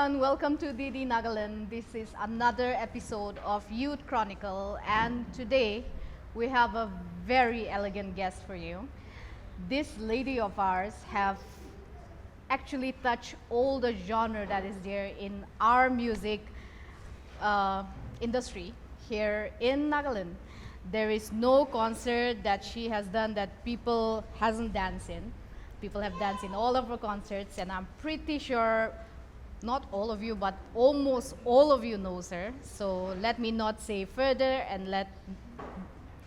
everyone, welcome to DD Nagaland. This is another episode of Youth Chronicle, and today we have a very elegant guest for you. This lady of ours have actually touched all the genre that is there in our music uh, industry here in Nagaland. There is no concert that she has done that people hasn't danced in. People have danced in all of her concerts, and I'm pretty sure not all of you, but almost all of you knows her. So let me not say further and let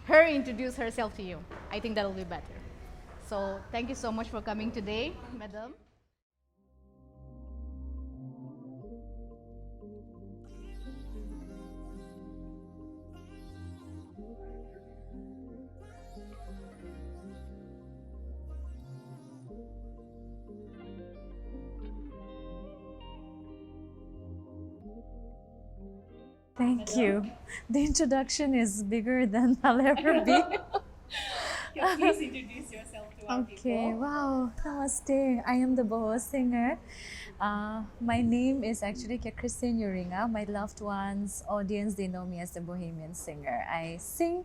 her introduce herself to you. I think that'll be better. So thank you so much for coming today, madam. Thank you. The introduction is bigger than I'll ever be. Yeah, please introduce yourself to our Okay, people. wow. Namaste. I am the Boho singer. My name is actually Christine Yuringa. My loved ones, audience, they know me as the Bohemian singer. I sing,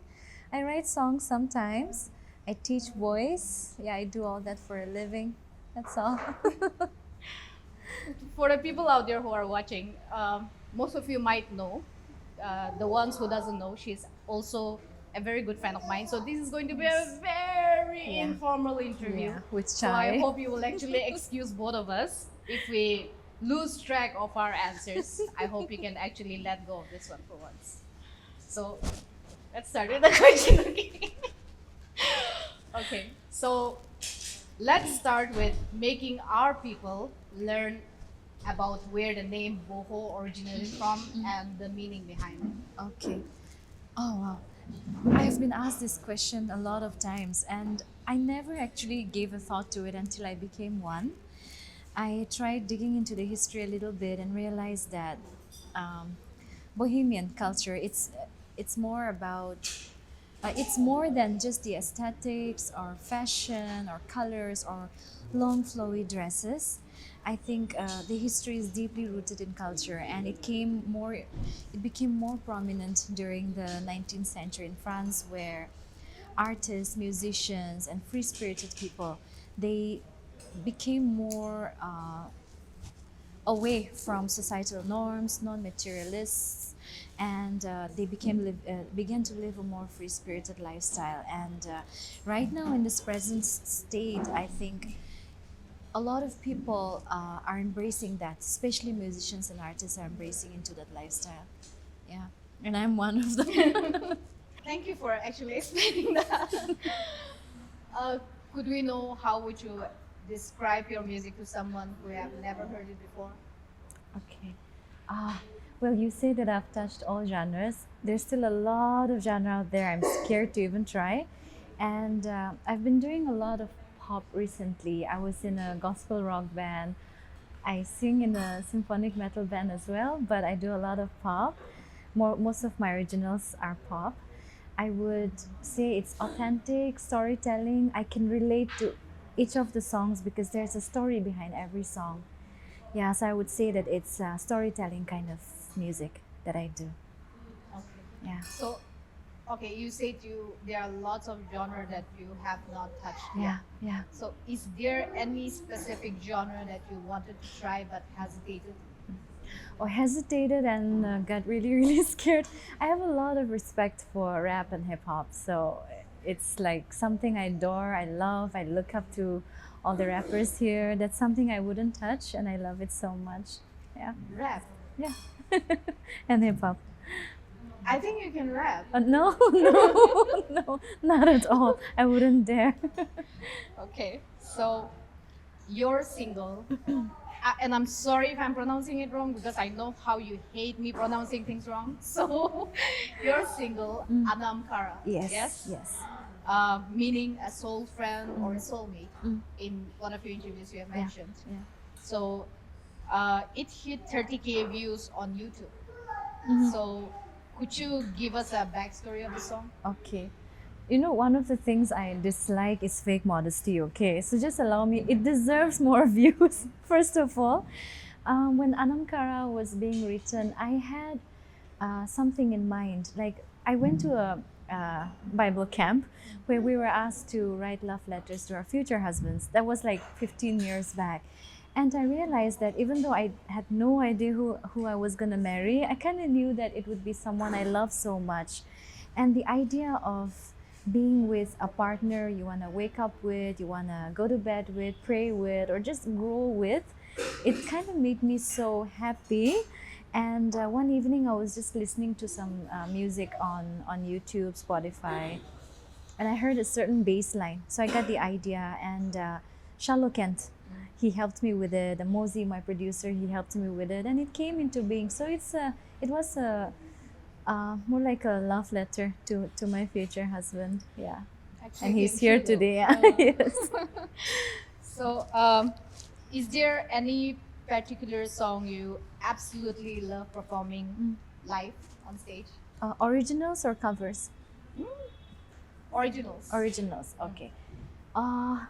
I write songs sometimes. I teach voice. Yeah, I do all that for a living. That's all. For the people out there who are watching, most of you might know. The ones who doesn't know, she's also a very good friend of mine. So this is going to be a very Yeah. informal interview. Yeah, with So I Chai. hope you will actually excuse both of us if we lose track of our answers. I hope you can actually let go of this one for once. So let's start with the question. Okay. Okay. So let's start with making our people learn about where the name Boho originated from and the meaning behind it. Okay. Oh wow. I have been asked this question a lot of times and I never actually gave a thought to it until I became one. I tried digging into the history a little bit and realized that Bohemian culture, it's more about it's more than just the aesthetics or fashion or colors or long flowy dresses. I think the history is deeply rooted in culture, and it became more prominent during the 19th century in France, where artists, musicians, and free-spirited people they became more away from societal norms, non-materialists, and they began to live a more free-spirited lifestyle. And right now, in this present state, I think a lot of people are embracing that, especially musicians and artists are embracing into that lifestyle. Yeah, and I'm one of them. Thank you for actually explaining that. uh, could we know how would you describe your music to someone who have never heard it before? Okay. Well, you say that I've touched all genres. There's still a lot of genre out there I'm scared to even try. And I've been doing a lot of pop recently. I was in a gospel rock band. I sing in a symphonic metal band as well, but I do a lot of pop. Most of my originals are pop. I would say it's authentic storytelling. I can relate to each of the songs because there's a story behind every song. Yeah, so I would say that it's storytelling kind of music that I do. Okay. Yeah. So, okay, you said there are lots of genre that you have not touched yet. Yeah, yeah. So, is there any specific genre that you wanted to try but hesitated? Or hesitated and got really, really scared. I have a lot of respect for rap and hip hop, so it's like something I adore, I love, I look up to all the rappers here. That's something I wouldn't touch, and I love it so much. Yeah, Rap. yeah. And hip hop. I think you can rap. No, no, no, not at all. I wouldn't dare. Okay, so your single, and I'm sorry if I'm pronouncing it wrong because I know how you hate me pronouncing things wrong. So, your single, Anamara, Yes, yes, yes. Meaning a soul friend or a soulmate. In one of your interviews, you have Yeah, mentioned. yeah. So, it hit 30K views on YouTube. So, could you give us a backstory of the song? Okay. You know, one of the things I dislike is fake modesty, okay? So just allow me, it deserves more views, first of all. When Anamara was being written, I had something in mind. Like I went to a Bible camp where we were asked to write love letters to our future husbands. That was like 15 years back. And I realized that even though I had no idea who I was going to marry, I kind of knew that it would be someone I love so much. And the idea of being with a partner you want to wake up with, you want to go to bed with, pray with, or just grow with, it kind of made me so happy. And one evening I was just listening to some music on YouTube, Spotify, and I heard a certain bass line. So I got the idea, and Shallow Kent, he helped me with it. Mosey, my producer, he helped me with it, and it came into being. So it was more like a love letter to my future husband. Yeah, Actually, and I he's can here feel. today. Yeah. Yes. So, is there any particular song you absolutely love performing live on stage? Originals or covers? Originals. Originals. Okay. Uh,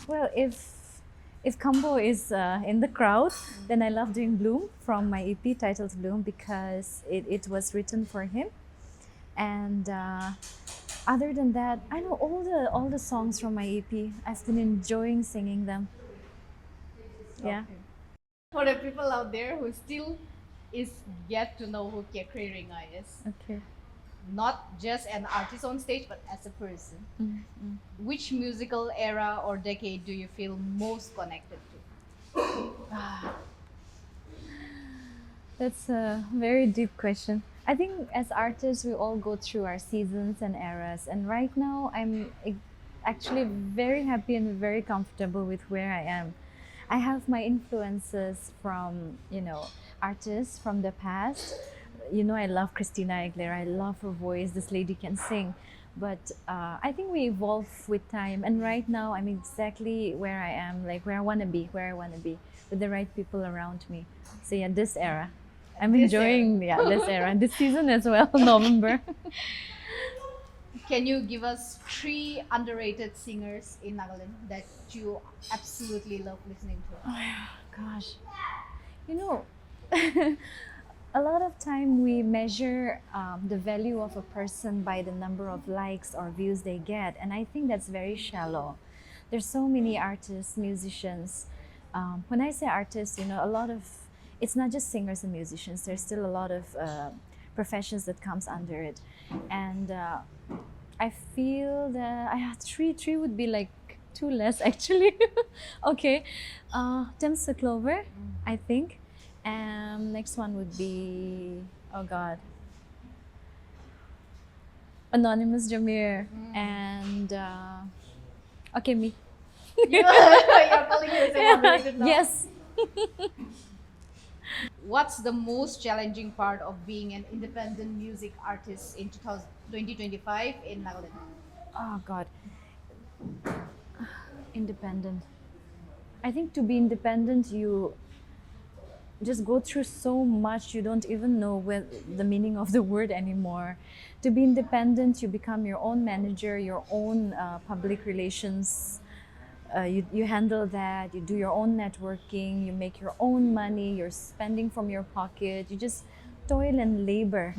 well, if Kambo is in the crowd, then I love doing Bloom from my EP titled Bloom because it was written for him. And other than that, I know all the songs from my EP. I've been enjoying singing them. Yeah. Okay. For the people out there who still is yet to know who Kekre Ringa is, Okay. not just an artist on stage, but as a person, Mm. which musical era or decade do you feel most connected to? That's a very deep question. I think as artists, we all go through our seasons and eras. And right now, actually very happy and very comfortable with where I am. I have my influences from, artists from the past. I love Christina Aguilera. I love her voice. This lady can sing. But I think we evolve with time. And right now, I'm exactly where I am, like where I want to be, with the right people around me. So yeah, this era. I'm This enjoying this era, this season as well, November. Can you give us 3 underrated singers in Nagaland that you absolutely love listening to? Gosh, you know, a lot of time we measure the value of a person by the number of likes or views they get, and I think that's very shallow. There's so many artists, musicians. When I say artists, a lot of it's not just singers and musicians. There's still a lot of professions that comes under it, and I feel that I have three would be like two less actually. Okay, Tim's Clover, I think. Next one would be, oh God, Anonymous Jameer, and okay, me. You're calling yourself underrated now? Yes. What's the most challenging part of being an independent music artist in 2025 in Nagaland? Oh God, independent. I think to be independent, you just go through so much you don't even know the meaning of the word anymore. To be independent, you become your own manager, your own public relations. You handle that, you do your own networking, you make your own money, you're spending from your pocket, you just toil and labor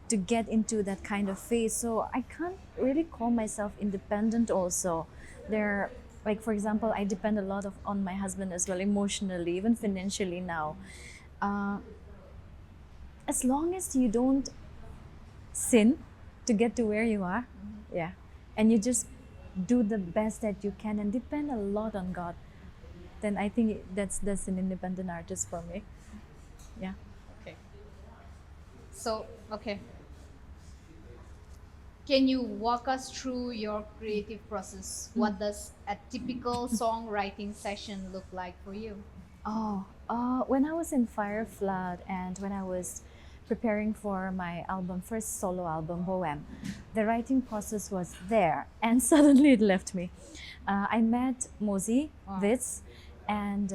to get into that kind of phase. So I can't really call myself independent also. There, like for example, I depend a lot on my husband as well, emotionally, even financially now. As long as you don't sin to get to where you are, yeah, and you just do the best that you can and depend a lot on God, then I think that's an independent artist for me. Yeah. Okay. So, okay. Can you walk us through your creative process? What does a typical songwriting session look like for you? Oh, when I was in Fire Flood and when I was preparing for my first solo album, Bohem, the writing process was there and suddenly it left me. I met Mosey Witz, and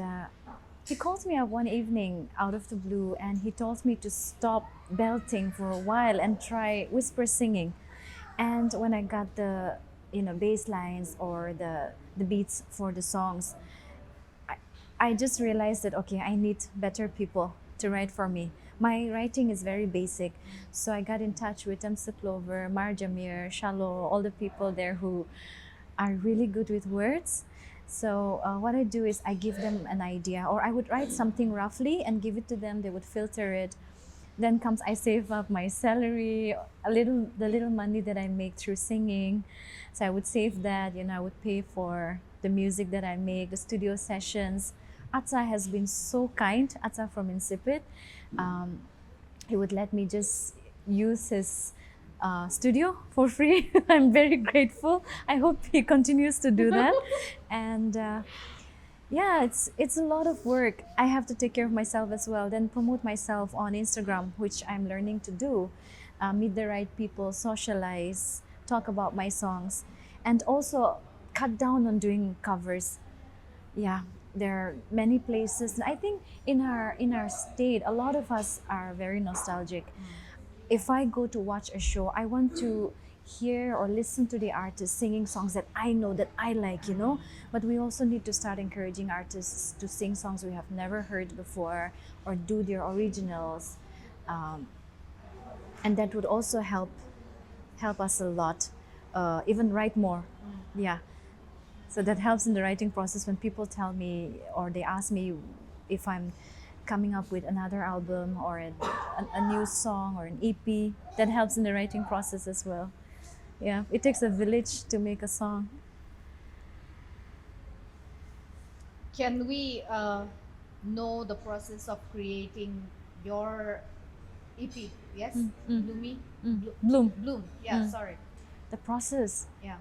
he called me up one evening out of the blue and he told me to stop belting for a while and try whisper singing. And when I got the bass lines or the beats for the songs, I just realized that, okay, I need better people to write for me. My writing is very basic. So I got in touch with Temsa Clover, Marjamir, Shalo, all the people there who are really good with words. So what I do is I give them an idea, or I would write something roughly and give it to them. They would filter it. Then comes I save up my salary, the little money that I make through singing. So I would save that. I would pay for the music that I make, the studio sessions. Atsa has been so kind. Atsa from Insipid. Um, he would let me just use his studio for free. I'm very grateful. I hope he continues to do that. And yeah, it's a lot of work. I have to take care of myself as well. Then promote myself on Instagram, which I'm learning to do. Meet the right people, socialize, talk about my songs, and also cut down on doing covers. Yeah, there are many places. I think in our state, a lot of us are very nostalgic. If I go to watch a show, I want to hear or listen to the artist singing songs that I know, that I like. But we also need to start encouraging artists to sing songs we have never heard before or do their originals. Um, and that would also help us a lot, even write more. Yeah. So that helps in the writing process when people tell me or they ask me if I'm coming up with another album or a new song or an EP. That helps in the writing process as well. Yeah, it takes a village to make a song. Can we know the process of creating your EP? Yes, Bloomy, Bloom, Bloom. Yeah, sorry. the process. Yeah,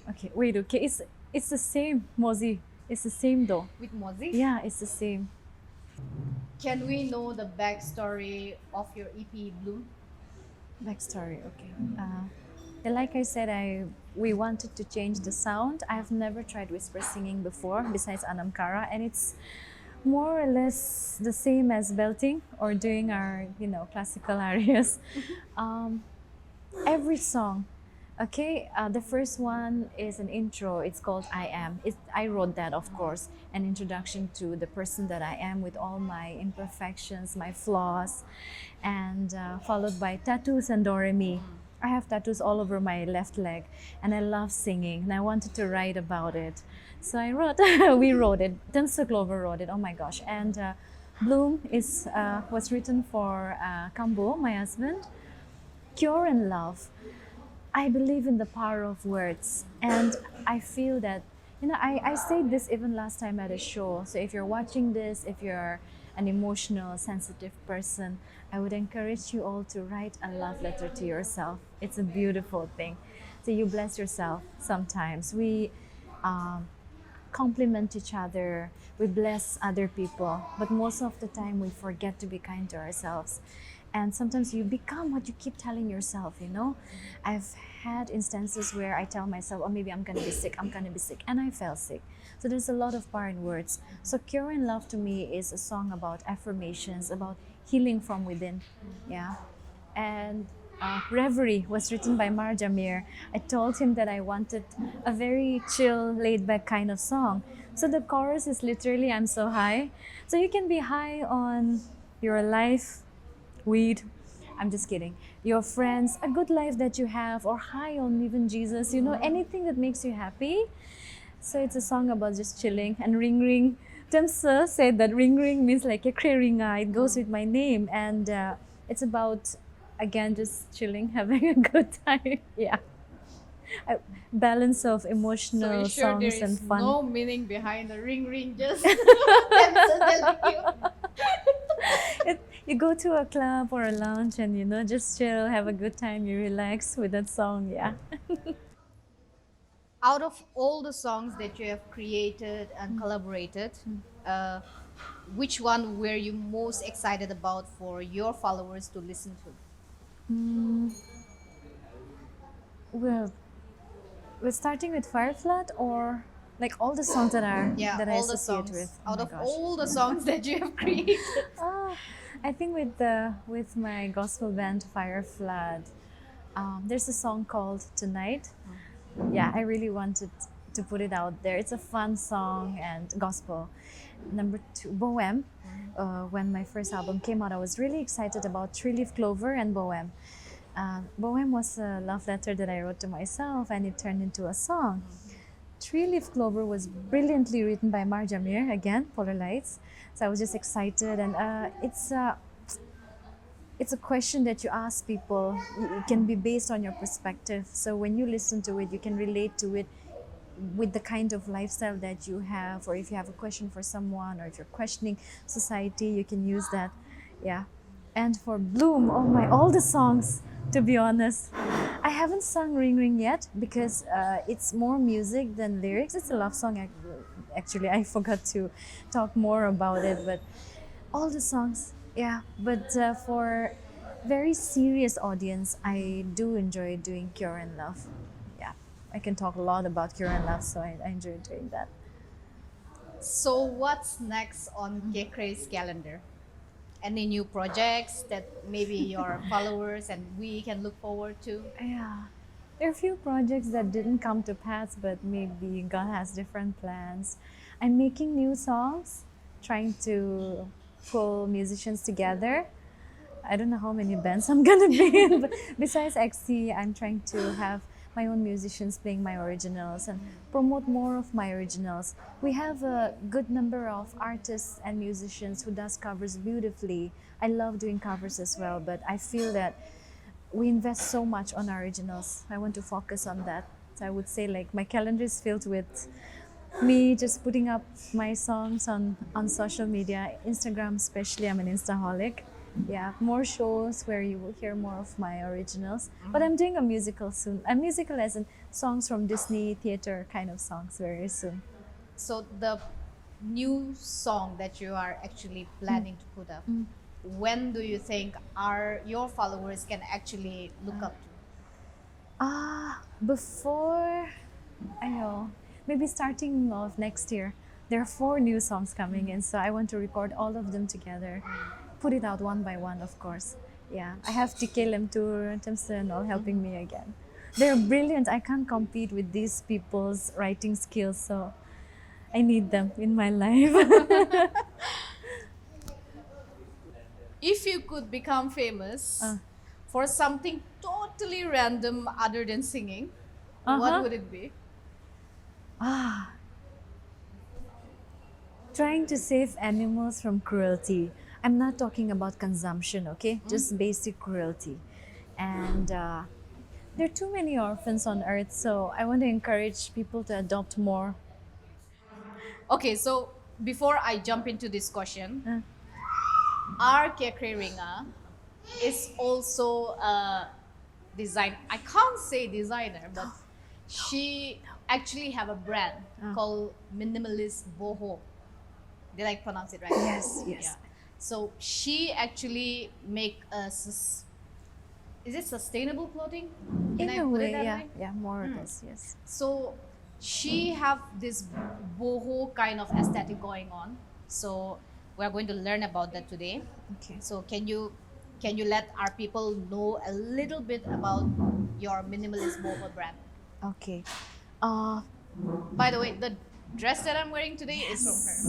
Okay, wait, okay. It's the same, Mozi. It's the same though. with Mozzie. Yeah, it's the same. Can we know the backstory of your EP, Bloom? Backstory, okay. Like I said, we wanted to change the sound. I have never tried whisper singing before, besides Anamara, and it's more or less the same as belting or doing our classical arias. Every song, okay. The first one is an intro. It's called I Am. I wrote that, of course, an introduction to the person that I am with all my imperfections, my flaws, and followed by tattoos and do re mi. I have tattoos all over my left leg, and I love singing, and I wanted to write about it. So I wrote, we wrote it. Temsa Clover wrote it. Oh my gosh! And Bloom was written for Kambo, my husband. Cure and love. I believe in the power of words, and I feel that I said this even last time at a show. So if you're watching this, if you're an emotional, sensitive person, I would encourage you all to write a love letter to yourself. It's a beautiful thing. So you bless yourself sometimes. We compliment each other, we bless other people, but most of the time we forget to be kind to ourselves. And sometimes you become what you keep telling yourself. I've had instances where I tell myself, oh, maybe I'm gonna be sick, and I fell sick. So there's a lot of power in words. So Cure and Love to me is a song about affirmations, about healing from within. Yeah. And Reverie was written by Marjamir. I told him that I wanted a very chill, laid back kind of song. So the chorus is literally, I'm so high. So you can be high on your life, weed. I'm just kidding. Your friends, a good life that you have, or high on even Jesus, anything that makes you happy. So it's a song about just chilling. And ring ring. Temsa said that ring ring means like a ringa. It goes with my name. And it's about, again, just chilling, having a good time. Yeah. A balance of So emotional you sure there songs and is fun. no meaning behind the ring ring? Just Temsa telling you. You go to a club or a lounge and just chill, have a good time, you relax with that song. Yeah. Out of all the songs that you have created and collaborated, uh, which one were you most excited about for your followers to listen to? Well, we're starting with Fire Flood, or like all the songs that Yeah, I all the associate songs. with. Oh Out my of gosh. all the songs that you have created. Ah, I think with my gospel band Fire Flood, there's a song called Tonight. Yeah, I really wanted to to put it out there. It's a fun song and gospel. Number two, Bohem. When my first album came out, I was really excited about Three Leaf Clover and Bohem. Bohem was a love letter that I wrote to myself, and it turned into a song. Three Leaf Clover was brilliantly written by Mar Jamir, again, Polar Lights. So I was just excited, and it's a question that you ask people. It can be based on your perspective. So when you listen to it, you can relate to it with the kind of lifestyle that you have, or if you have a question for someone, or if you're questioning society, you can use that. Yeah. And for Bloom, oh my, all the songs, to be honest. I haven't sung Ring Ring yet because it's more music than lyrics. It's a love song, actually. I forgot to talk more about it, but all the songs, yeah. But for very serious audience, I do enjoy doing Cure and Love. Yeah, I can talk a lot about Cure and Love, so I enjoy doing that. So what's next on Kekre's calendar? Any new projects that maybe your followers and we can look forward to? Yeah, there are a few projects that didn't come to pass, but maybe God has different plans. I'm making new songs, trying to pull musicians together. I don't know how many bands I'm gonna be in, but besides XC, I'm trying to have my own musicians playing my originals and promote more of my originals. We have a good number of artists and musicians who does covers beautifully. I love doing covers as well, but I feel that we invest so much on our originals. I want to focus on that. So I would say like my calendar is filled with me just putting up my songs on social media, Instagram especially. I'm an Instaholic. Yeah, more shows where you will hear more of my originals. But I'm doing a musical soon. A musical as in songs from Disney theater kind of songs very soon. So the new song that you are actually planning to put up, when do you think your followers can actually look up to? Before, I know, maybe starting of next year, there are 4 new songs coming in, so I want to record all of them together, put it out one by one, of course. Yeah, I have TK Lemtur, Timson, all helping me again. They're brilliant. I can't compete with these people's writing skills, so I need them in my life. If you could become famous for something totally random other than singing, what would it be? Trying to save animals from cruelty. I'm not talking about consumption, okay? Just basic cruelty. And there are too many orphans on earth, so I want to encourage people to adopt more. Okay, so before I jump into this question, our Kekre Ringa is also a design. I can't say designer, but she actually have a brand called Minimalist Boho. Did I pronounce it right? Yes, yes. Yeah. So she actually make is it sustainable clothing? Can In I a put way, it that yeah, way? yeah, more or less, yes. So she have this boho kind of aesthetic going on. So we're going to learn about that today. Okay. So can you let our people know a little bit about your minimalist boho brand? Okay. By the way, the dress that I'm wearing today is from her.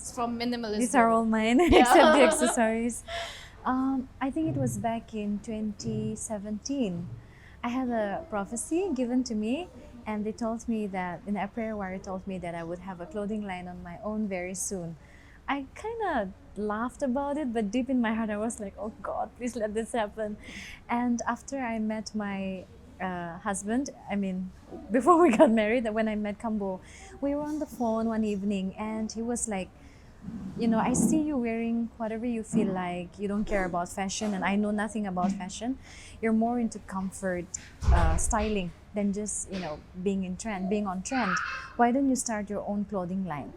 It's from Minimalist These are Boho. all mine, except the accessories. I think it was back in 2017. I had a prophecy given to me, and they told me that in a prayer warrior told me that I would have a clothing line on my own very soon. I kind of laughed about it, but deep in my heart, I was like, "Oh God, please let this happen." And after I met my husband, I mean, before we got married, when I met Kambo, we were on the phone one evening, and he was like, you know, I see you wearing whatever you feel like. You don't care about fashion, and I know nothing about fashion. You're more into comfort, styling than just, you know, being in trend, being on trend. Why don't you start your own clothing line?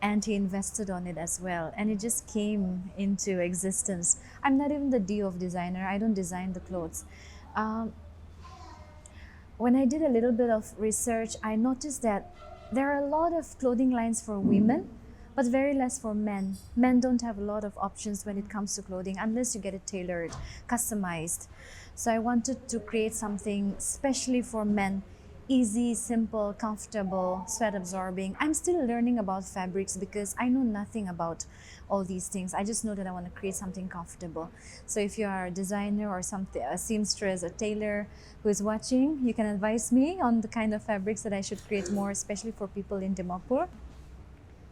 And he invested on it as well, and it just came into existence. I'm not even the D of designer. I don't design the clothes. When I did a little bit of research, I noticed that there are a lot of clothing lines for women, but very less for men. Men don't have a lot of options when it comes to clothing unless you get it tailored, customized. So I wanted to create something specially for men easy, simple, comfortable, sweat absorbing. I'm still learning about fabrics because I know nothing about all these things. I just know that I want to create something comfortable. So if you are a designer or something, a seamstress, a tailor who is watching, you can advise me on the kind of fabrics that I should create more, especially for people in Dimapur.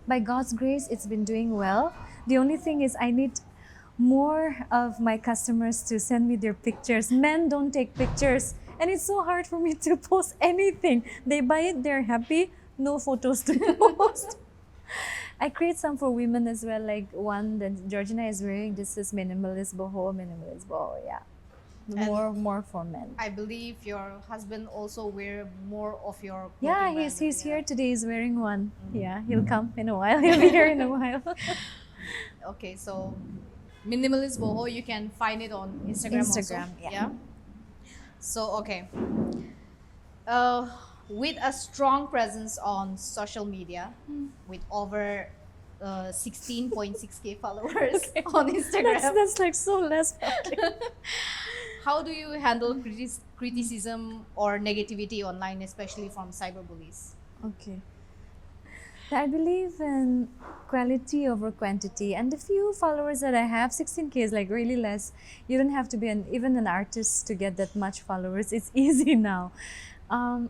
By God's grace, it's been doing well. The only thing is I need more of my customers to send me their pictures. Men don't take pictures, and it's so hard for me to post anything. They buy it, they're happy, no photos to post. I create some for women as well, like one that Georgina is wearing. This is Minimalist Boho, Minimalist Boho, yeah. And More for men. I believe your husband also wear more of your Yeah, clothing he's brand. he's here today. He's wearing one. Yeah, he'll come in a while. He'll be here in a while. Okay, so Minimalist Boho, you can find it on Instagram, Instagram, also. yeah. So okay, uh, with a strong presence on social media, with over 16.6K followers on Instagram, That's like so less public. how do you handle criticism or negativity online, especially from cyberbullies? Okay. I believe in quality over quantity, and the few followers that I have, 16K is like really less. You don't have to be even an artist to get that much followers. It's easy now. Um,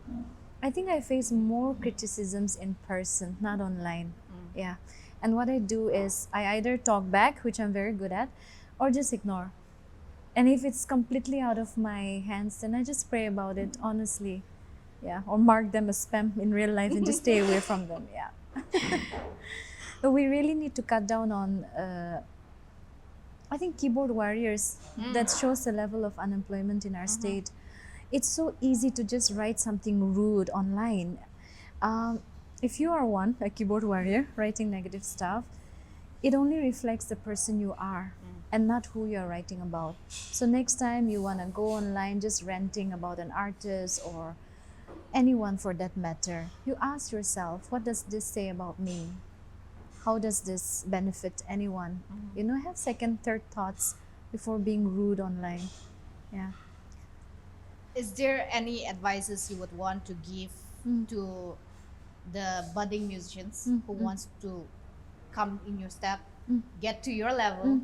I think I face more criticisms in person, not online. Yeah. And what I do is I either talk back, which I'm very good at, or just ignore. And if it's completely out of my hands, then I just pray about it honestly. Yeah. Or mark them as spam in real life and just stay away from them. Yeah. But we really need to cut down on, I think, keyboard warriors. That shows the level of unemployment in our state. It's so easy to just write something rude online. If you are a keyboard warrior, writing negative stuff, it only reflects the person you are and not who you're writing about. So next time you want to go online just ranting about an artist or anyone for that matter, you ask yourself, what does this say about me? How does this benefit anyone? Have second, third thoughts before being rude online. Yeah. Is there any advices you would want to give to the budding musicians who wants to come in your step, get to your level?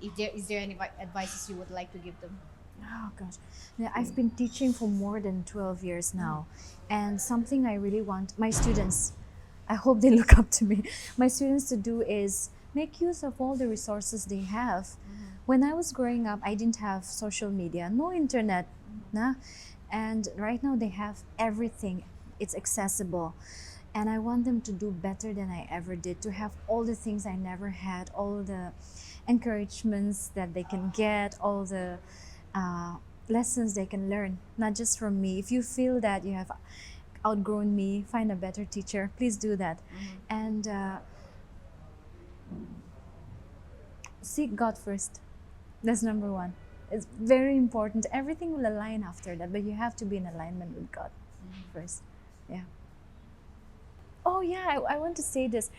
Is there any advices you would like to give them? Oh gosh. Yeah, I've been teaching for more than 12 years now. And something I really want my students, I hope they look up to me, my students to do is make use of all the resources they have. When I was growing up, I didn't have social media, no internet. Nah? And right now they have everything. It's accessible. And I want them to do better than I ever did, to have all the things I never had, all the encouragements that they can get, all the lessons they can learn, not just from me. If you feel that you have outgrown me, find a better teacher. Please do that. And seek God first. That's number one. It's very important. Everything will align after that, but you have to be in alignment with God first. Yeah. Oh yeah, I want to say this.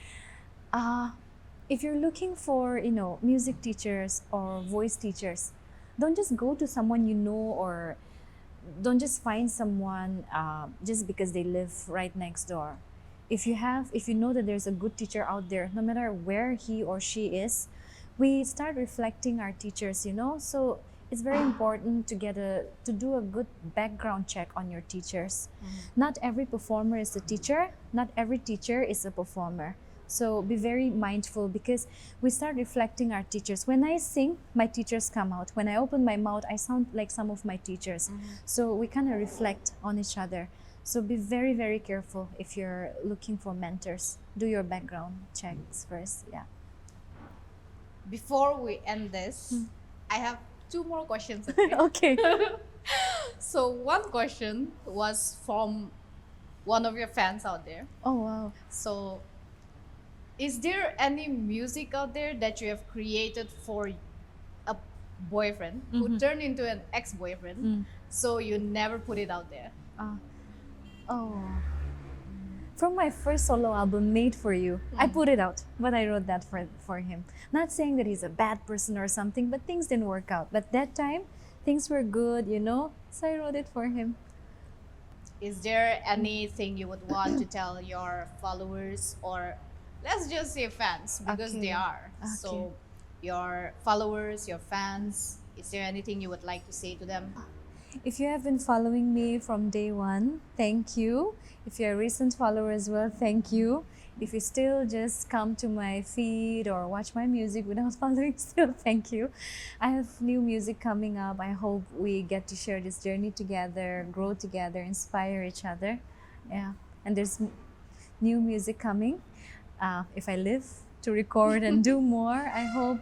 If you're looking for, music teachers or voice teachers, don't just go to someone you know, or don't just find someone just because they live right next door. If you know that there's a good teacher out there, no matter where he or she is, we start reflecting our teachers, So it's very important to do a good background check on your teachers. Not every performer is a teacher. Not every teacher is a performer. So be very mindful, because we start reflecting our teachers. When I sing, my teachers come out. When I open my mouth, I sound like some of my teachers. So we kind of reflect on each other. So be very, very careful if you're looking for mentors. Do your background checks first. Yeah. Before we end this, I have two more questions. Okay. So one question was from one of your fans out there. Oh wow. So is there any music out there that you have created for a boyfriend who turned into an ex-boyfriend, so you never put it out there? Oh. From my first solo album, Made for You, I put it out, but I wrote that for him. Not saying that he's a bad person or something, but things didn't work out. But that time, things were good, so I wrote it for him. is there anything you would want to tell your followers, or let's just say fans, because they Okay. are. Okay. So, your followers, your fans, is there anything you would like to say to them? If you have been following me from day one, thank you. If you're a recent follower as well, thank you. If you still just come to my feed or watch my music without following, still thank you. I have new music coming up. I hope we get to share this journey together, grow together, inspire each other. Yeah. And there's new music coming. If I live to record and do more, I hope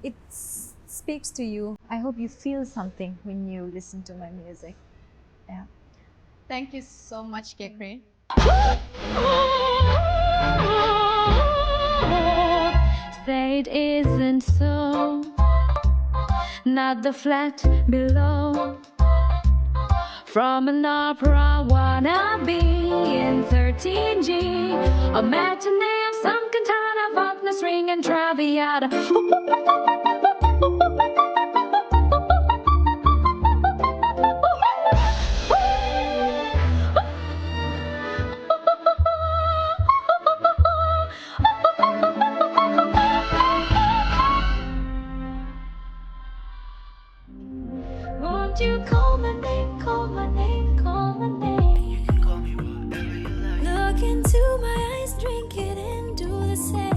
it speaks to you. I hope you feel something when you listen to my music. Yeah. Thank you so much, Kekre. Say it isn't so, not the flat below. From an opera wannabe in 13G, a matinee of some cantata, faultless ring and traviata. Won't you call my name, call my name, call my name? You can call me whatever you like. Look into my eyes, drink it in, do the same.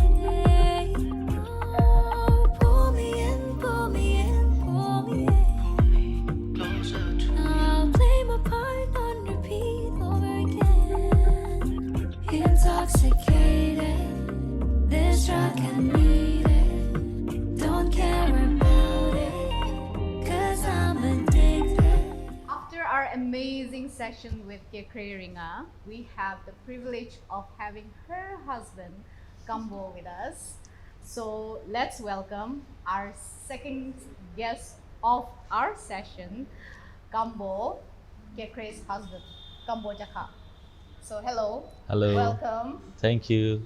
Oh, pull me in, pull me in, pull me in. Pull me closer to I'll play my part on repeat over again. Intoxicated, this drug can need it. Don't care about it, 'cause I'm addicted. After our amazing session with Kekre Ringa, we have the privilege of having her husband, Kambo, with us. So let's welcome our second guest of our session, Kambo, Kekre's husband, Kambo Jaka. So hello. Hello. Welcome. Thank you.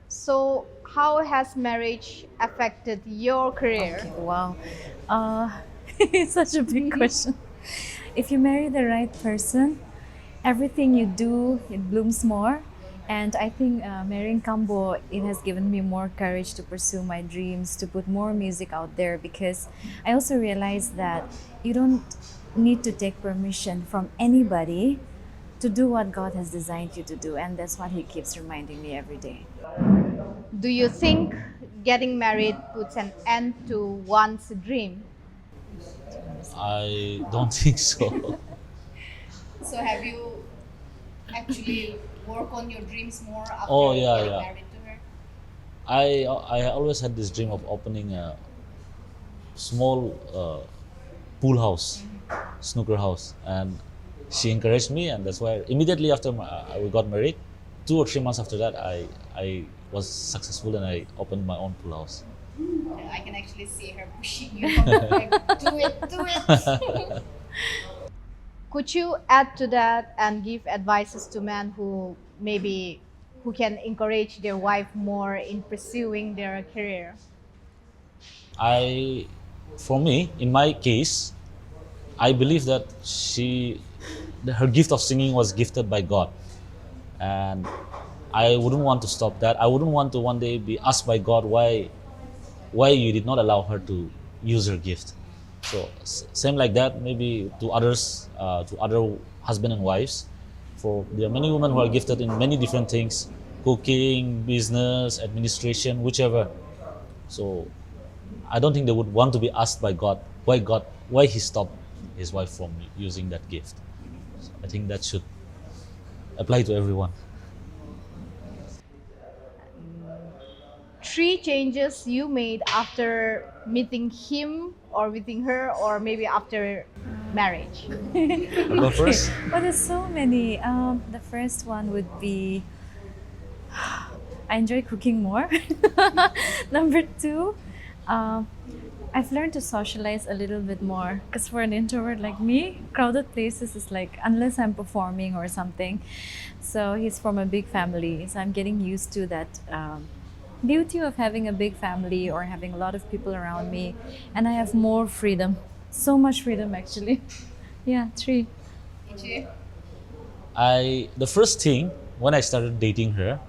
So how has marriage affected your career? Okay, wow. It's such a big question. If you marry the right person, everything you do, it blooms more. And I think marrying Kambo, it has given me more courage to pursue my dreams, to put more music out there, because I also realized that you don't need to take permission from anybody to do what God has designed you to do. And that's what He keeps reminding me every day. Do you think getting married puts an end to one's dream? I don't think so. So have you actually worked on your dreams more after Oh, yeah, getting yeah. married to her? I always had this dream of opening a small pool house, snooker house, and she encouraged me, and that's why immediately after we got married, 2 or 3 months after that, I was successful and I opened my own pool house. I can actually see her pushing you, like, do it, do it. Could you add to that and give advices to men who maybe who can encourage their wife more in pursuing their career? For me, in my case, I believe that her gift of singing was gifted by God, and I wouldn't want to stop that. I wouldn't want to one day be asked by God why you did not allow her to use her gift. So same like that, maybe to others, to other husband and wives. For there are many women who are gifted in many different things: cooking, business, administration, whichever. So I don't think they would want to be asked by God why He stopped his wife from using that gift. So I think that should apply to everyone. 3 changes you made after meeting him or meeting her, or maybe after marriage. I'll go first. Well, there's so many. The first one would be I enjoy cooking more. Number two, I've learned to socialize a little bit more, because for an introvert like me, crowded places is like, unless I'm performing or something. So he's from a big family, so I'm getting used to that beauty of having a big family or having a lot of people around me, and I have more freedom. So much freedom, actually. Yeah, 3. The first thing when I started dating her,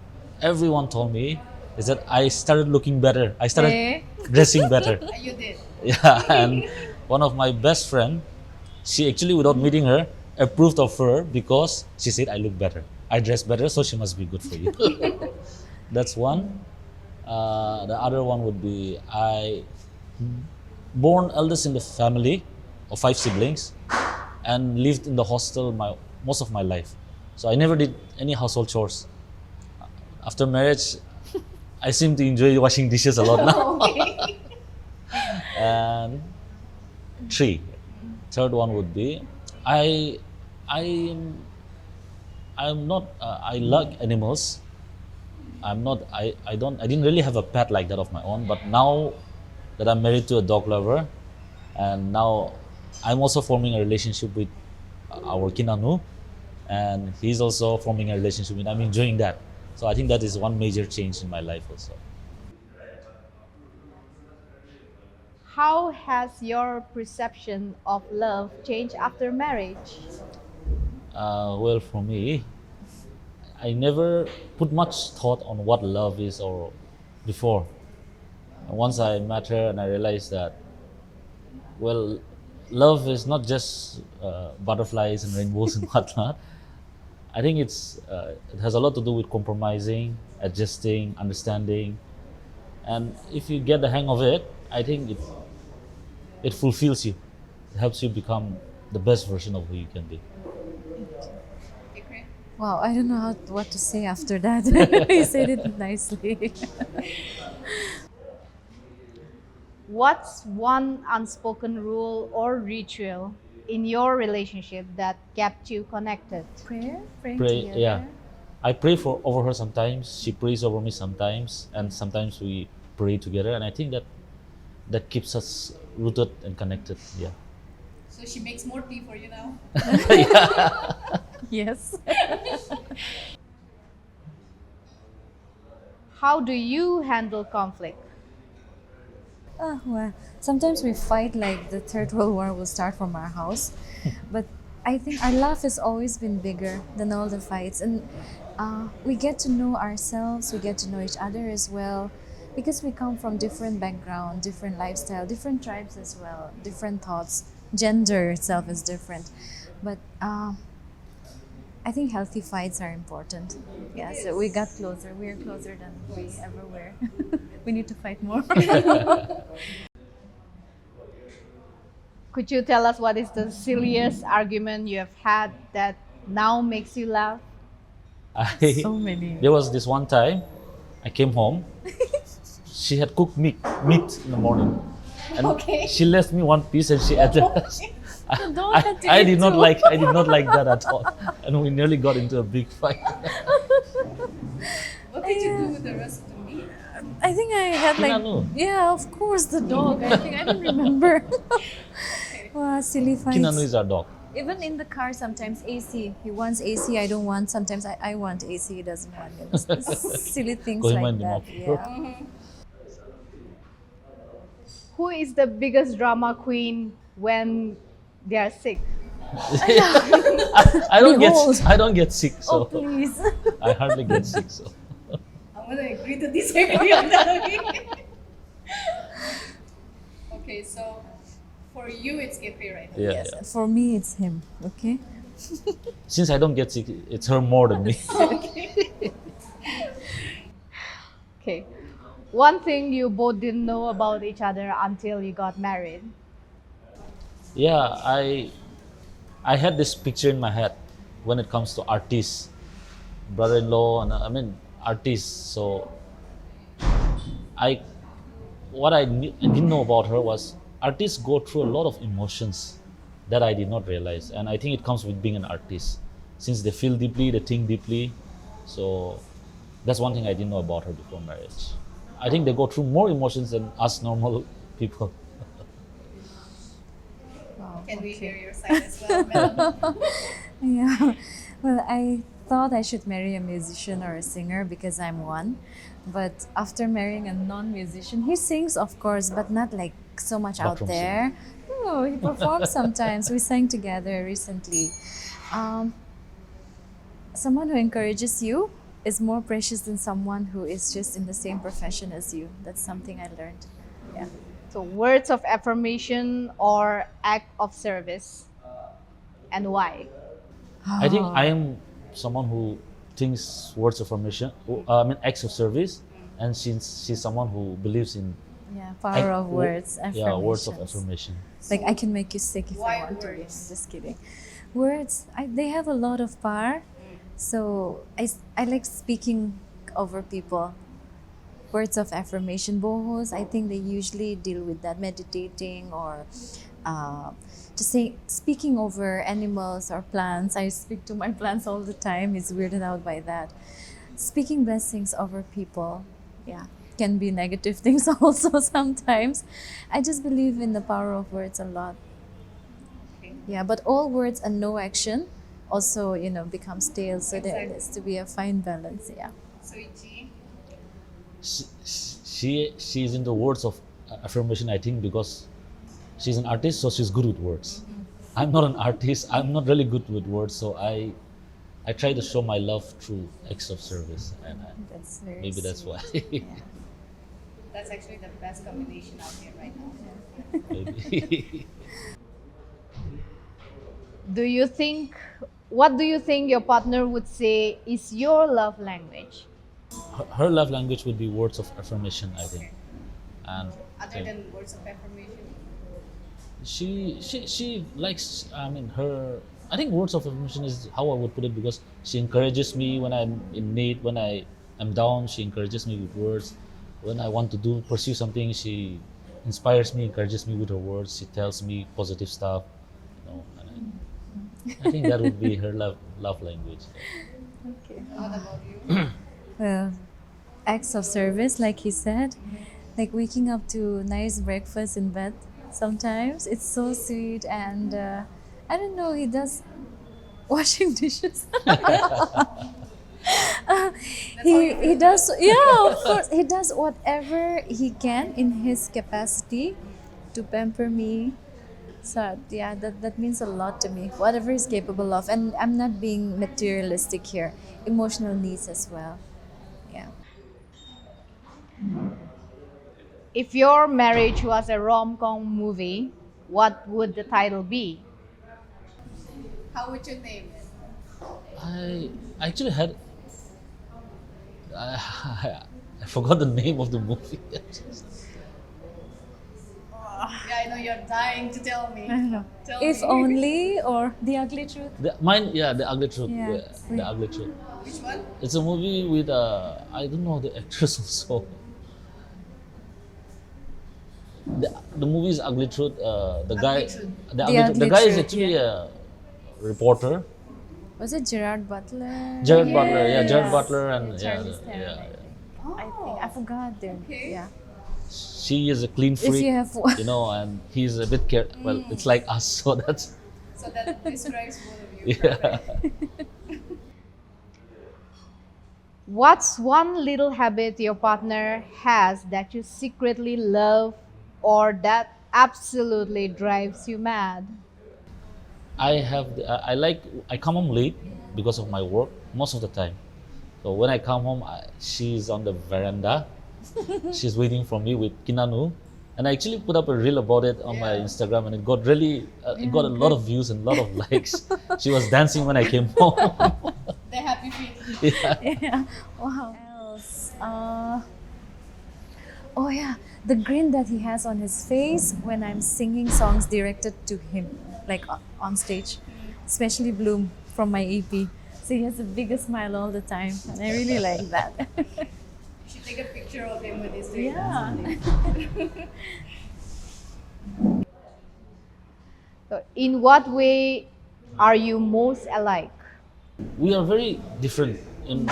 everyone told me is that I started looking better. I started Eh? dressing better. You did. Yeah, and one of my best friend, she actually without meeting her, approved of her because she said I look better. I dress better, so she must be good for you. That's one. The other one would be I born eldest in the family of 5 siblings and lived in the hostel most of my life. So I never did any household chores. After marriage, I seem to enjoy washing dishes a lot now. And third one would be I I'm I'm not I like animals. I didn't really have a pet like that of my own, but now that I'm married to a dog lover, and now I'm also forming a relationship with our Kinanu, and he's also forming a relationship with. I'm enjoying that. So I think that is one major change in my life also. How has your perception of love changed after marriage? Well, for me, I never put much thought on what love is or before. And once I met her and I realized that, well, love is not just butterflies and rainbows and whatnot. I think it has a lot to do with compromising, adjusting, understanding, and if you get the hang of it, I think it fulfills you. It helps you become the best version of who you can be. Wow, I don't know what to say after that. You said it nicely. What's one unspoken rule or ritual in your relationship that kept you connected? Prayer? Praying Pray, together? yeah. I pray for over her sometimes. She prays over me sometimes, and sometimes we pray together. And I think that keeps us rooted and connected. Yeah. So she makes more tea for you now. Yes. How do you handle conflict? Well, sometimes we fight like the Third World War will start from our house, but I think our love has always been bigger than all the fights, and we get to know ourselves, we get to know each other as well, because we come from different background, different lifestyle, different tribes as well, different thoughts. Gender itself is different, but I think healthy fights are important. Yeah, so we got closer. We're closer than we ever were. We need to fight more. Could you tell us what is the silliest argument you have had that now makes you laugh? So many. There was this one time I came home. She had cooked meat in the morning, and she left me one piece and she ate the rest. Dog had to I eat did not too. like that at all, and we nearly got into a big fight. What did you do with the rest of the meat? I think I had like Kinanu. yeah, of course the dog. I don't remember. Wow, silly fights. Kinanu is our dog. Even in the car, sometimes AC. He wants AC. I don't want. Sometimes I want AC. He doesn't want. Silly things Kohiman like that. Dimapur. Yeah. Who is the biggest drama queen when they are sick? I don't Behold. get sick, Oh so please. I hardly get sick. So I'm gonna agree to disagree on that. Okay, so for you it's Ife right now. yeah, Yes. yeah. For me, it's him. Okay. Since I don't get sick, it's her more than me. Okay. One thing you both didn't know about each other until you got married. Yeah, I had this picture in my head when it comes to artists, brother-in-law, and artists. So I I didn't know about her was artists go through a lot of emotions that I did not realize, and I think it comes with being an artist, since they feel deeply, they think deeply. So that's one thing I didn't know about her before marriage. I think they go through more emotions than us normal people. Can we hear your side as well, Melanie? Yeah. Well, I thought I should marry a musician or a singer because I'm one. But after marrying a non-musician, he sings, of course, but not like so much out Bathroom there. No, he performs sometimes. We sang together recently. Um, Someone who encourages you is more precious than someone who is just in the same profession as you. That's something I learned. Yeah. So, words of affirmation or act of service, and why? I think I am someone who thinks words of affirmation, acts of service, and she's someone who believes in Yeah, power of words, yeah, words of affirmations. affirmation. Like I can make you sick if Why I want to. words? Just kidding. Words, they have a lot of power. So I like speaking over people. Words of affirmation. Bohos, I think they usually deal with that, meditating or just speaking over animals or plants. I speak to my plants all the time. It's weirded out by that. Speaking blessings over people, yeah, can be negative things also sometimes. I just believe in the power of words a lot. Okay. Yeah, but all words and no action also, become stale. So there Exactly. has to be a fine balance. Yeah. So Ichi, She's in the words of affirmation, I think, because she's an artist, so she's good with words. I'm not an artist. I'm not really good with words, so I try to show my love through acts of service, and That's very maybe that's sweet. why. Yeah. that's actually the best combination out here right now. Maybe. What do you think your partner would say is your love language? Her love language would be words of affirmation, I think, and Other than words of affirmation. she likes. I mean, her. I think words of affirmation is how I would put it, because she encourages me when I'm in need, when I am down. She encourages me with words. When I want to pursue something, she inspires me, encourages me with her words. She tells me positive stuff. And I think that would be her love language. Okay. And what about you? Well, acts of service, like he said, like waking up to nice breakfast in bed. Sometimes it's so sweet, and I don't know. He does washing dishes. He does, yeah, of course, he does whatever he can in his capacity to pamper me. So yeah, that means a lot to me. Whatever he's capable of, and I'm not being materialistic here. Emotional needs as well. Yeah. If your marriage was a rom-com movie, what would the title be? How would you name it? I actually had. I forgot the name of the movie. Yeah, I know you're dying to tell me. I don't know. Tell If me. only or the ugly truth. The Ugly Truth. Yeah, Yeah, sweet. The Ugly Truth. Which one? It's a movie with I don't know the actress also. The movie is Ugly Truth. The guy, Truth. the The Ugly Truth. The Ugly guy is Truth, actually a reporter. Was it Gerard Butler? Jared Butler, yeah, Jared Yes. Butler, and Yeah, yeah, Charlize Theron, yeah. Oh, I think I forgot them. Okay. Yeah. She is a clean If freak, you have and he's a bit well, it's like us, so that's so that describes both of you. yeah. Perfect. What's one little habit your partner has that you secretly love or that absolutely drives you mad? I come home late because of my work most of the time. So when I come home, she's on the veranda. She's waiting for me with kinanu, and I actually put up a reel about it on my Yeah. Instagram, and it got a lot of views and a lot of likes. She was dancing when I came home. The happy feet. Yeah. Yeah. Wow. Else. Oh yeah, the grin that he has on his face when I'm singing songs directed to him, like on stage, especially Bloom from my EP. So he has the biggest smile all the time, and I really like that. You should take a picture of him when he's doing Yeah. that. So, in what way are you most alike? We are very different in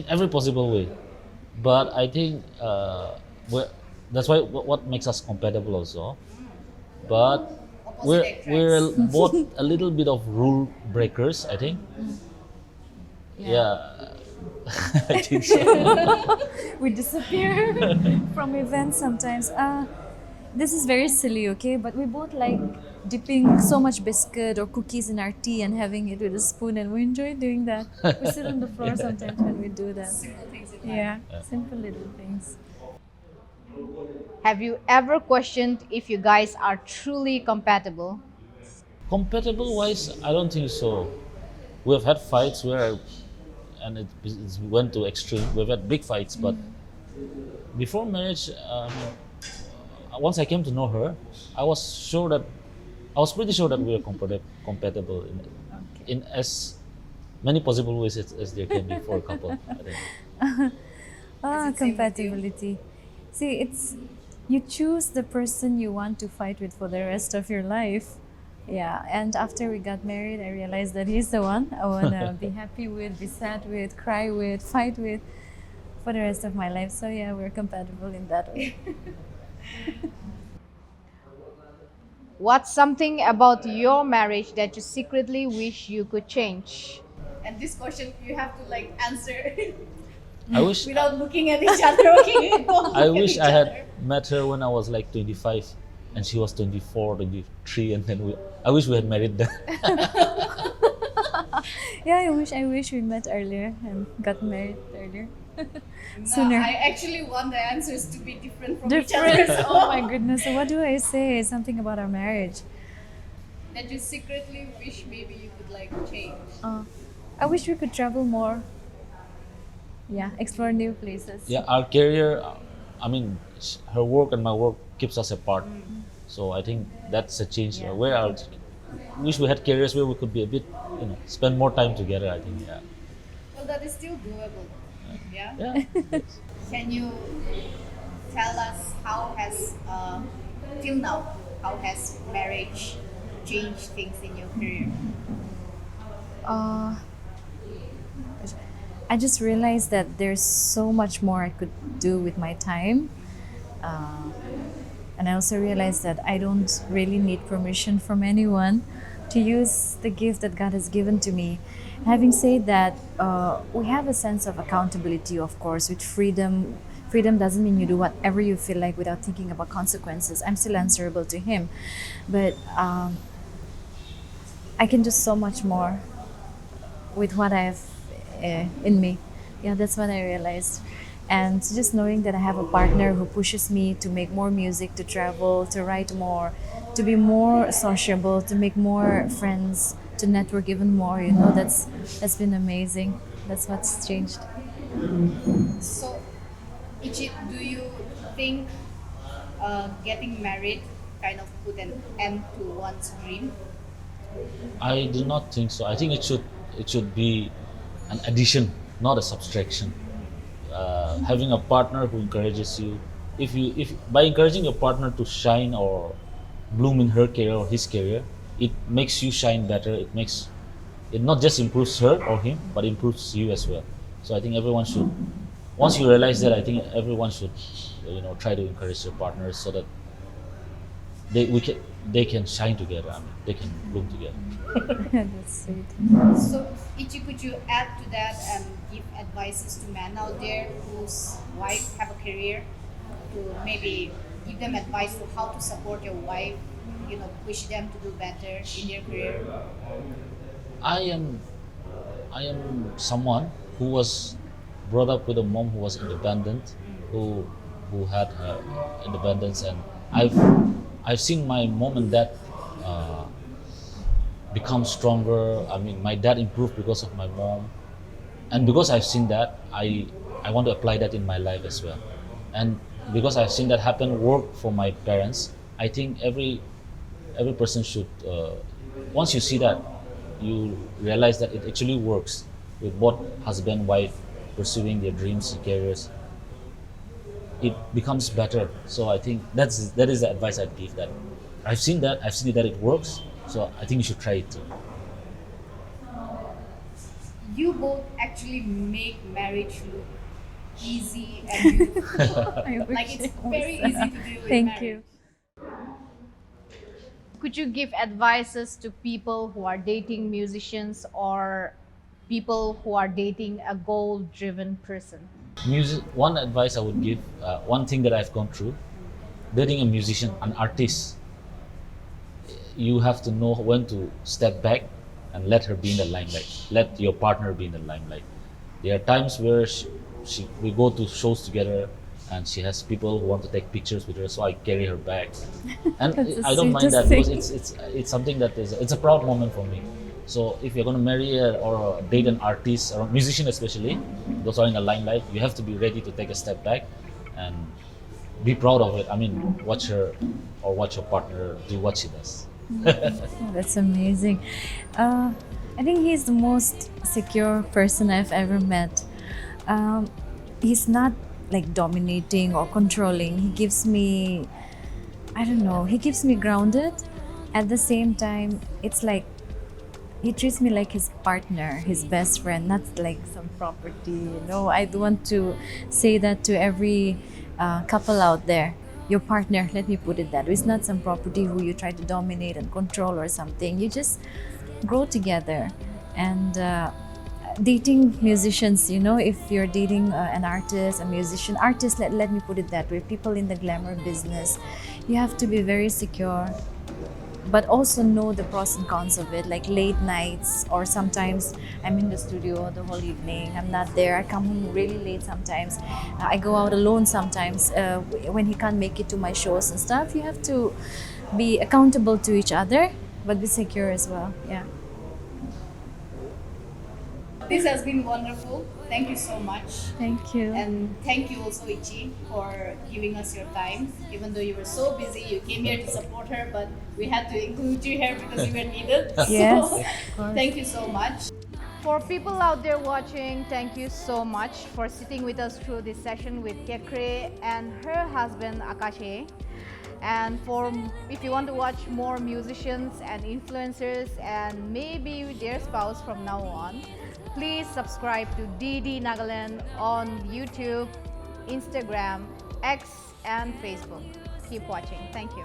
every possible way, but I think that's why what makes us compatible also. But Opposite we're attracts. both a little bit of rule breakers, I think. Yeah. I think so. We disappear from events sometimes. This is very silly, okay? But we both like dipping so much biscuit or cookies in our tea and having it with a spoon, and we enjoy doing that. We sit on the floor sometimes when we do that. Simple things in life. Yeah, simple little things. Have you ever questioned if you guys are truly compatible? Compatible wise, I don't think so. We have had fights where, and it went to extreme. We've had big fights, but before marriage, once I came to know her, I was sure that I was pretty sure that we were compatible in as many possible ways as there can be for a couple. I think. Compatibility. See, it's you choose the person you want to fight with for the rest of your life. Yeah, and after we got married, I realized that he's the one I wanna be happy with, be sad with, cry with, fight with for the rest of my life. So yeah, we're compatible in that way. What's something about your marriage that you secretly wish you could change? And this question you have to like answer I wish without looking at each other. Okay. Don't I look at wish each I had other. met her when I was like 25 and she was 24, 23, and then I wish we had married then. Yeah, I wish we met earlier and got married earlier. No, Sooner. I actually want the answers to be different from each Different. other. Oh my goodness. So what do I say? Something about our marriage. That you secretly wish maybe you could like change. I wish we could travel more. Yeah, explore new places. Yeah, our career, I mean, her work and my work keeps us apart. So I think that's a change. Yeah. Where I wish we had careers where we could be a bit, spend more time together. I think, yeah. Well, that is still doable. Yeah. Yeah. Can you tell us how has till now how has marriage changed things in your career? Uh, I just realized that there's so much more I could do with my time. And I also realized that I don't really need permission from anyone to use the gift that God has given to me. Having said that, we have a sense of accountability, of course, with freedom. Freedom doesn't mean you do whatever you feel like without thinking about consequences. I'm still answerable to Him. But I can do so much more with what I have in me. Yeah, that's what I realized. And just knowing that I have a partner who pushes me to make more music, to travel, to write more, to be more sociable, to make more friends, to network even more, that's been amazing. That's what's changed. So, Ichi, do you think getting married kind of put an end to one's dream? I do not think so. I think it should be an addition, not a subtraction. Having a partner who encourages you, if by encouraging your partner to shine or bloom in her career or his career, it makes you shine better. It not just improves her or him, but improves you as well. So I think everyone should. Once you realize that, I think everyone should, try to encourage their partners so that they can shine together. I mean, they can bloom together. That's sweet. So, Ichi, could you add to that and give advices to men out there whose wife have a career, to maybe give them advice to how to support your wife, push them to do better in their career? I am someone who was brought up with a mom who was independent, who had her independence, and I've seen my mom and dad become stronger. I mean, my dad improved because of my mom, and because I've seen that, I want to apply that in my life as well, and because I've seen that happen, work for my parents. I think every person should. Once you see that, you realize that it actually works with both husband wife pursuing their dreams and careers. It becomes better. So I think that is the advice I'd give. That I've seen that it works. So I think you should try it too. You both actually make marriage look easy and beautiful. I wish Like it's it was. very easy to deal with Thank marriage. you. Could you give advices to people who are dating musicians or people who are dating a goal-driven person? Music. One advice I would give. One thing that I've gone through, dating a musician, an artist. you have to know when to step back and let her be in the limelight. Let your partner be in the limelight. There are times where we go to shows together, and she has people who want to take pictures with her, so I carry her back, and That's the I don't mind sweetest that because thing. it's something that is it's a proud moment for me. So if you're going to marry or date an artist or a musician, especially those are in the limelight, you have to be ready to take a step back and be proud of it. I mean, watch her or watch your partner do what she does. Oh, that's amazing. Uh, I think he's the most secure person I've ever met. Um, he's not like dominating or controlling. He gives me, I don't know, he keeps me grounded. At the same time, it's like he treats me like his partner, his best friend, not like some property. I do want to say that to every couple out there. Your partner, let me put it that way, it's not some property who you try to dominate and control or something. You just grow together. And dating musicians, if you're dating an artist, a musician, artist, let me put it that way, people in the glamour business, you have to be very secure, but also know the pros and cons of it, like late nights, or sometimes I'm in the studio the whole evening, I'm not there, I come home really late sometimes, I go out alone sometimes when he can't make it to my shows and stuff. You have to be accountable to each other, but be secure as well. Yeah. This has been wonderful. Thank you so much. Thank you. And thank you also, Ichi, for giving us your time. Even though you were so busy, you came here to support her, but we had to include you here because you were needed. Yes, So, of course. thank you so much. For people out there watching, thank you so much for sitting with us through this session with Kekre and her husband Akashe. And if you want to watch more musicians and influencers and maybe their spouse from now on, please subscribe to DD Nagaland on YouTube, Instagram, X, and Facebook. Keep watching. Thank you.